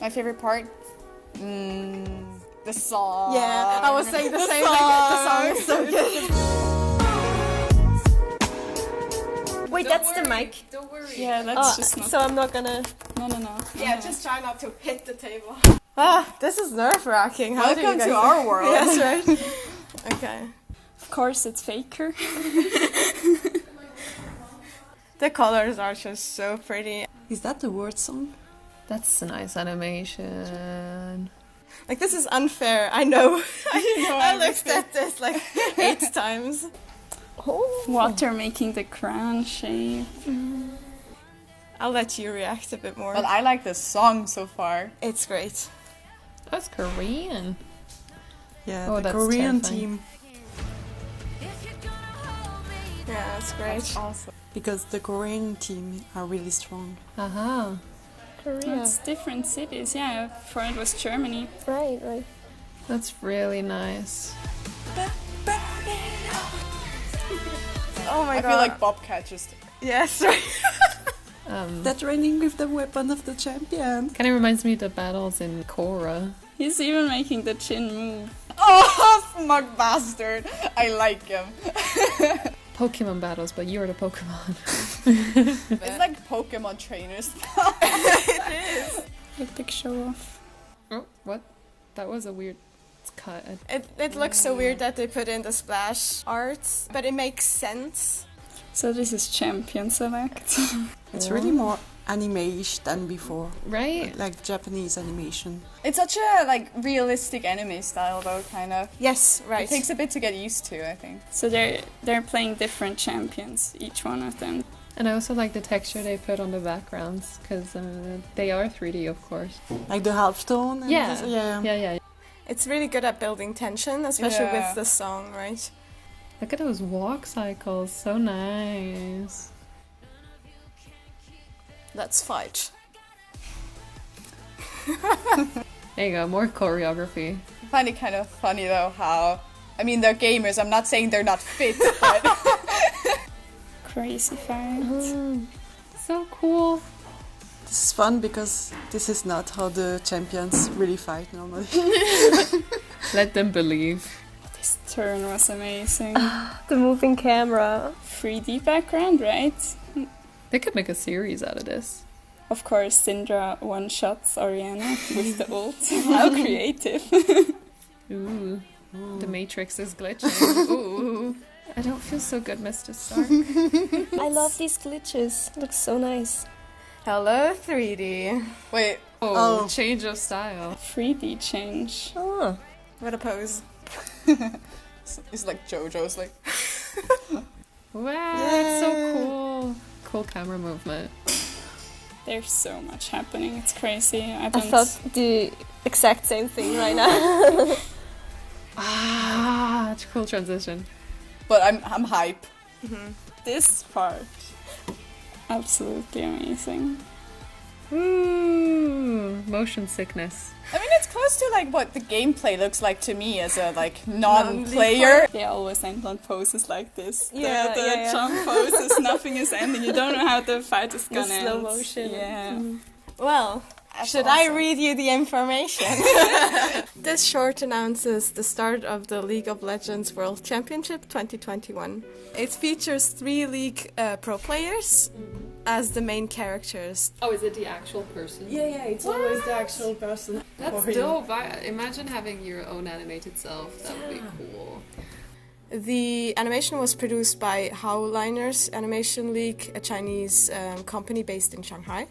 My favorite part? The song. Yeah, I was saying the same thing. The song is so good. Wait, that's the mic. Don't worry. Yeah, that's just not... So I'm not gonna... No. Yeah, just try not to hit the table. This is nerve-wracking. Welcome to our world. Yes, right. Okay. Of course, it's Faker. The colors are just so pretty. Is that the word song? That's a nice animation. Like, this is unfair. I know. I looked at this like 8 times. Oh. Water making the crown shape. I'll let you react a bit more. But I like the song so far. It's great. That's Korean. Yeah, Oh, the that's Korean terrifying. team. Yeah, that's great. That's awesome. Because the Korean team are really strong. Aha. Korea. It's different cities, yeah. Before it was Germany. Right. That's really nice. Oh my I god. feel like Bobcat just... Yes, right. They're training with the weapon of the champion. Kind of reminds me of the battles in Korra. He's even making the chin move. Oh, smug bastard. I like him. Pokemon battles, but you're the Pokemon. It's like Pokemon trainers. It is. A big show off. Oh, what? That was a weird cut. It looks so weird that they put in the splash art, but it makes sense. So this is Champion Select. It's really more anime-ish than before. Right? Like Japanese animation. It's such a like realistic anime style though, kind of. Yes, right. It takes a bit to get used to, I think. So they're playing different champions, each one of them. And I also like the texture they put on the backgrounds, because they are 3D, of course. Like the half-tone. and Yeah. this- yeah. Yeah. It's really good at building tension, especially with the song, right? Look at those walk cycles, so nice. Let's fight. There you go, more choreography. I find it kind of funny though how... I mean, they're gamers, I'm not saying they're not fit, but... Crazy fight. So cool. This is fun because this is not how the champions really fight normally. Let them believe. This turn was amazing. The moving camera. 3D background, right? They could make a series out of this. Of course, Syndra one-shots Oriana with the ult. How creative. Ooh. The Matrix is glitching. Ooh. I don't feel so good, Mr. Stark. I love these glitches. Looks so nice. Hello, 3D. Wait, Oh, change of style. 3D change. Oh. What a pose. It's like JoJo's like... Wow, that's so cool. Cool camera movement. There's so much happening, it's crazy. I thought the exact same thing right now. Ah, it's a cool transition. But I'm hype. This part, absolutely amazing. Ooh, motion sickness. I mean, it's close to like what the gameplay looks like to me as a like non-player. They always end on poses like this. Yeah, the jump poses, nothing is ending. You don't know how the fight is gonna end. slow motion. Yeah. Well, should I read you the information? This short announces the start of the League of Legends World Championship 2021. It features 3 League pro players as the main characters. Oh, is it the actual person? Yeah, it's always the actual person. That's dope. Imagine having your own animated self. That would be cool. The animation was produced by Howliners Animation League, a Chinese company based in Shanghai.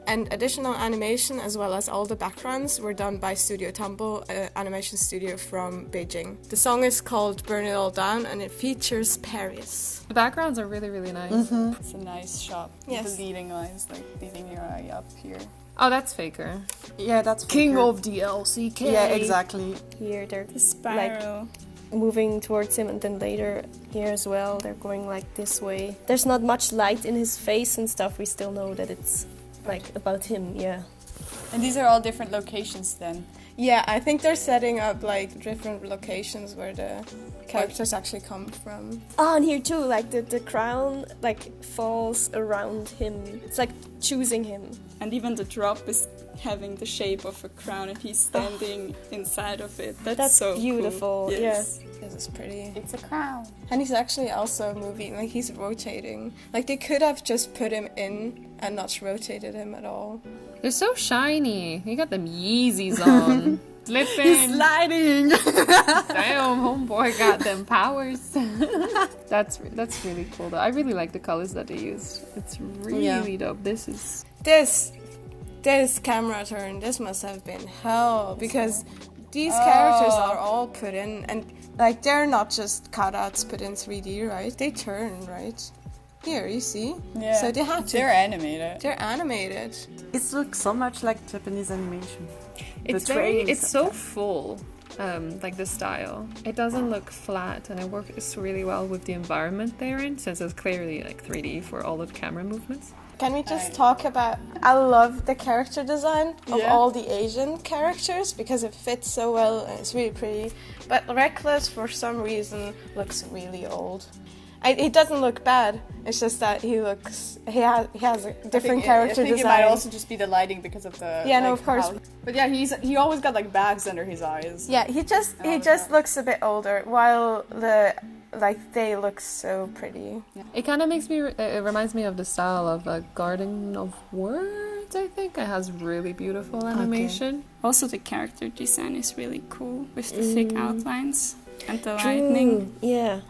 And additional animation, as well as all the backgrounds, were done by Studio Tumble, an animation studio from Beijing. The song is called Burn It All Down, and it features PVRIS. The backgrounds are really, really nice. It's a nice shot. Yes. The leading lines, like leading your eye up here. Oh, that's Faker. Yeah, that's King Faker. of the LCK. Yeah, exactly. Here they're The spiral. moving towards him, and then later here as well they're going like this way. There's not much light in his face and stuff. We still know that it's like about him, yeah. And these are all different locations then. Yeah, I think they're setting up like different locations where the characters actually come from. Oh, and here too, like the crown like falls around him. It's like choosing him. And even the drop is having the shape of a crown and he's standing inside of it. That's so beautiful. Cool. Yes. This is pretty. It's a crown. And he's actually also moving, like he's rotating. Like they could have just put him in and not rotated him at all. They're so shiny. You got them Yeezys on. Slipping. He's sliding! Damn, homeboy got them powers. That's really cool though. I really like the colors that they used. It's really dope. This camera turn, this must have been hell because these characters are all put in and like they're not just cutouts put in 3D, right? They turn, right? Here, you see? Yeah. So they have to. They're animated. They're animated. It looks so much like Japanese animation. It's so full, like the style. It doesn't look flat, and it works really well with the environment they're in, since it's clearly like 3D for all of the camera movements. Can we just talk about... I love the character design of all the Asian characters because it fits so well and it's really pretty. But Reckless, for some reason, looks really old. He doesn't look bad. It's just that he has a different character design. I think it might also just be the lighting because of the... Yeah, no, of course. But yeah, he always got like bags under his eyes. Yeah, he just looks a bit older, while they look so pretty. Yeah. It kind of makes me... it reminds me of the style of a Garden of Words, I think. It has really beautiful animation. Okay. Also, the character design is really cool with the thick outlines and the lightning. Yeah.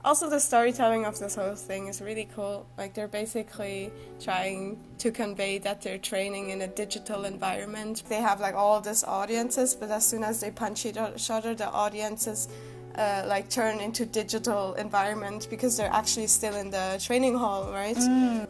Also, the storytelling of this whole thing is really cool. Like, they're basically trying to convey that they're training in a digital environment. They have, like, all these audiences, but as soon as they punch each other, the audiences, turn into digital environment because they're actually still in the training hall, right?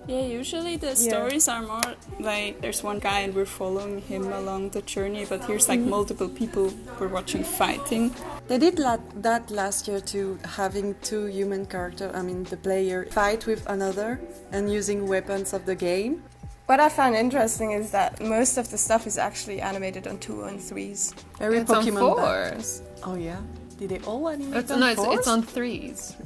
Yeah, usually the stories are more like there's one guy and we're following him along the journey, but here's like multiple people we're watching fighting. They did that last year too, having two human characters, the player, fight with another and using weapons of the game. What I found interesting is that most of the stuff is actually animated on 2 and 3s. Very It's Pokemon on 4s. Oh yeah? Did they all animate It's on 4s? it's on 3s.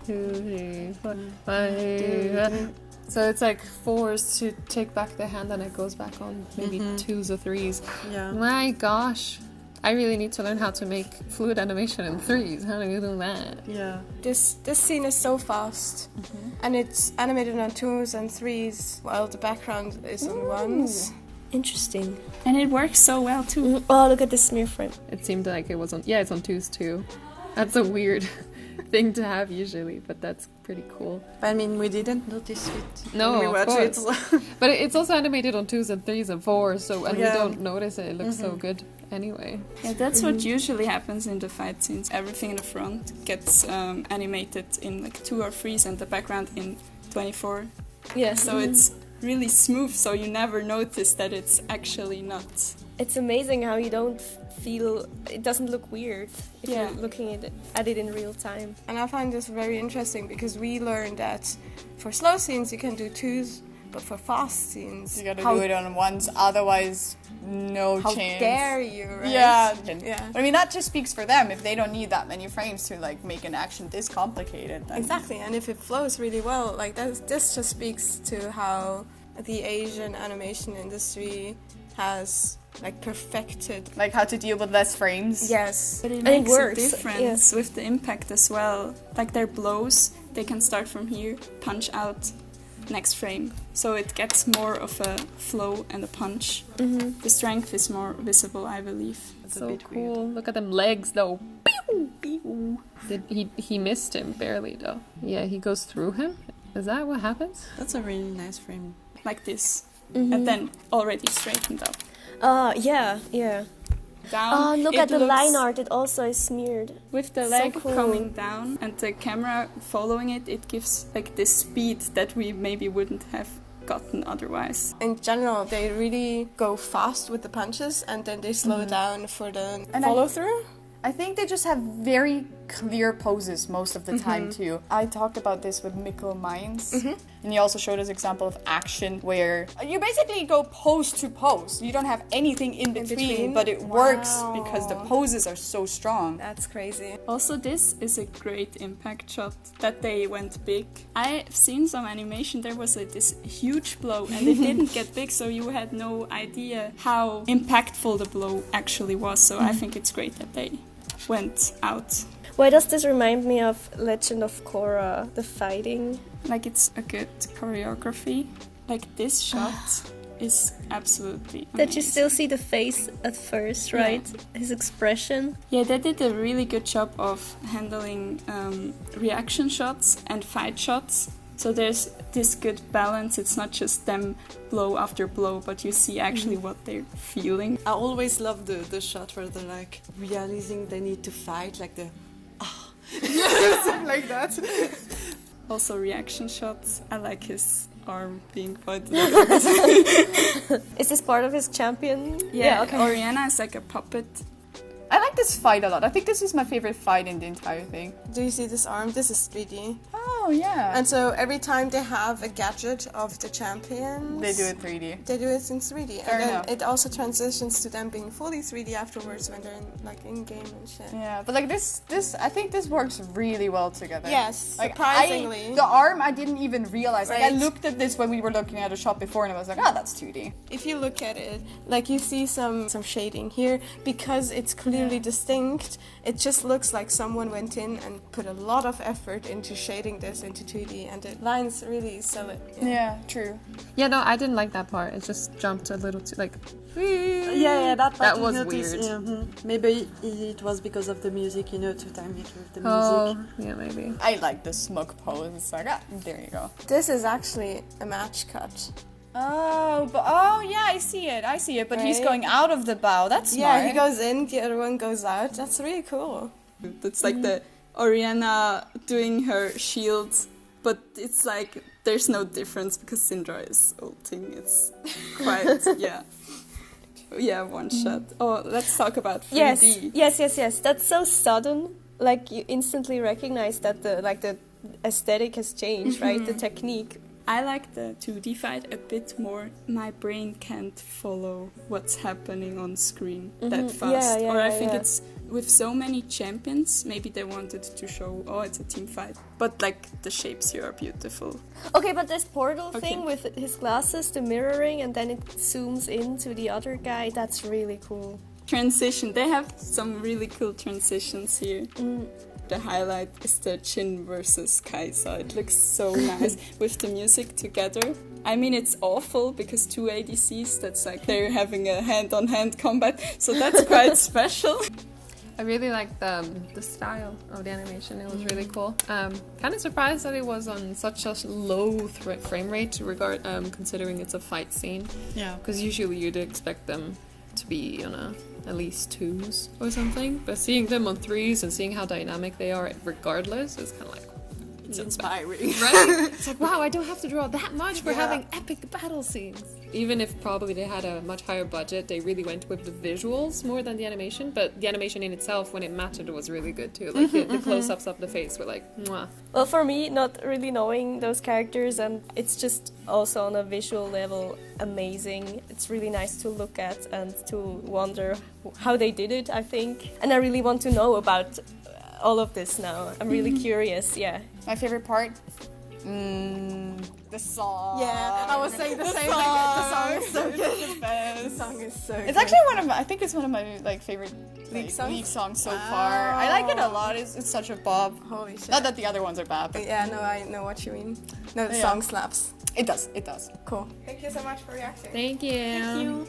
2, 3, 4, 5. So it's like 4s to take back the hand and it goes back on maybe 2s or 3s. Yeah. My gosh. I really need to learn how to make fluid animation in 3s. How do you do that? Yeah. This scene is so fast, and it's animated on 2s and 3s, while the background is on 1s. Interesting. And it works so well too. Oh, look at the smear frame. It seemed like it was on... Yeah, it's on 2s too. That's a weird thing to have usually, but that's pretty cool. We didn't notice it. No, when we of watched course. it. But it's also animated on 2s and 3s and 4s, so we Yeah. don't notice it. It looks so good anyway. Yeah, that's what usually happens in the fight scenes. Everything in the front gets animated in like 2 or 3s and the background in 24. Yeah. So it's really smooth, so you never notice that it's actually not. It's amazing how you don't feel... It doesn't look weird if Yeah. you're looking at it in real time. And I find this very interesting because we learned that for slow scenes you can do 2s, but for fast scenes... You gotta do it on 1s, otherwise no How chance. dare you, right? Yeah. Yeah. I mean, that just speaks for them. If they don't need that many frames to like make an action this complicated, then Exactly, and if it flows really well, like this just speaks to how the Asian animation industry has like perfected. like how to deal with less frames. Yes. But it it makes works, a difference with the impact as well. Like their blows, they can start from here, punch out, next frame. So it gets more of a flow and a punch. The strength is more visible, I believe. It's a So bit cool. Look at them legs though. Pew, pew. He missed him barely though. Yeah, he goes through him. Is that what happens? That's a really nice frame. Like this. And then already straightened up. Yeah. Down. Oh, look it at the looks- line art. It also is smeared. With the So leg cool. coming down and the camera following it, it gives like this speed that we maybe wouldn't have gotten otherwise. In general, they really go fast with the punches and then they slow down for the And follow through. I think they just have very clear poses most of the time too. I talked about this with Mikkel Mainz, and he also showed us example of action where you basically go pose to pose. You don't have anything in between, but it works because the poses are so strong. That's crazy. Also, this is a great impact shot that they went big. I've seen some animation, there was this huge blow and it didn't get big, so you had no idea how impactful the blow actually was. So I think it's great that they went out. Why does this remind me of Legend of Korra, the fighting? Like, it's a good choreography. Like, this shot is absolutely amazing. That you still see the face at first, right? Yeah. His expression. Yeah, they did a really good job of handling reaction shots and fight shots. So there's this good balance. It's not just them blow after blow, but you see actually what they're feeling. I always love the shot where they're like realizing they need to fight, like the like that. Also reaction shots. I like his arm being pointed. Is this part of his champion? Yeah, okay. Oriana is like a puppet. I like this fight a lot. I think this is my favorite fight in the entire thing. Do you see this arm? This is 3D. Oh, yeah. And so every time they have a gadget of the champions, they do it 3D. They do it in 3D. Fair and then enough. it also transitions to them being fully 3D afterwards when they're in game and shit. Yeah, but like this I think this works really well together. Yes, like surprisingly. the arm I didn't even realize. Like I Right. looked at this when we were looking at a shot before and I was like, oh, that's 2D. If you look at it, like you see some shading here, because it's clearly distinct, it just looks like someone went in and put a lot of effort into shading this into 2D, and the lines really sell it. Yeah, true. Yeah, no, I didn't like that part. It just jumped a little too, like... Yeah, that part That you was noticed, weird. yeah, Maybe it was because of the music, you know, to time it with the music. Oh, yeah, maybe. I like the smug pose. It's like, there you go. This is actually a match cut. Oh, yeah, I see it. But he's Right. going out of the bow. That's smart. Yeah, he goes in, the other one goes out. That's really cool. That's like the Oriana doing her shield, but it's like there's no difference because Syndra is ulting. It's quite, yeah, one shot. Oh, let's talk about 3D. Yes. That's so sudden. Like you instantly recognize that the aesthetic has changed, right? The technique. I like the 2D fight a bit more. My brain can't follow what's happening on screen that fast. I think it's with so many champions, maybe they wanted to show, oh, it's a team fight. But like the shapes here are beautiful. Okay, but this portal thing with his glasses, the mirroring, and then it zooms into the other guy, that's really cool. Transition, they have some really cool transitions here. The highlight is the Jin versus Kai'Sa. It looks so nice with the music together. I mean, it's awful because two ADCs, that's like they're having a hand-on-hand combat, so that's quite special. I really liked the style of the animation. It was really cool. Kind of surprised that it was on such a low frame rate, considering it's a fight scene. Yeah. Because usually you'd expect them to be on at least 2s or something. But seeing them on 3s and seeing how dynamic they are regardless is kind of like... It's inspiring. Right? It's like, wow, I don't have to draw that much for having epic battle scenes. Even if probably they had a much higher budget, they really went with the visuals more than the animation. But the animation in itself, when it mattered, was really good too. Like the close-ups of the face were like, mwah. Well, for me, not really knowing those characters, and it's just also on a visual level amazing. It's really nice to look at and to wonder how they did it, I think. And I really want to know about all of this now. I'm really curious, yeah. My favorite part? The song. Yeah, I was saying the same thing. The song is so good. It's the best. The song is so good. It's actually I think it's one of my like favorite League songs so far. I like it a lot. It's such a bop. Holy shit. Not that the other ones are bad, but Yeah, no, I know what you mean. No, the song slaps. it does. Cool. Thank you so much for reacting. Thank you. Thank you.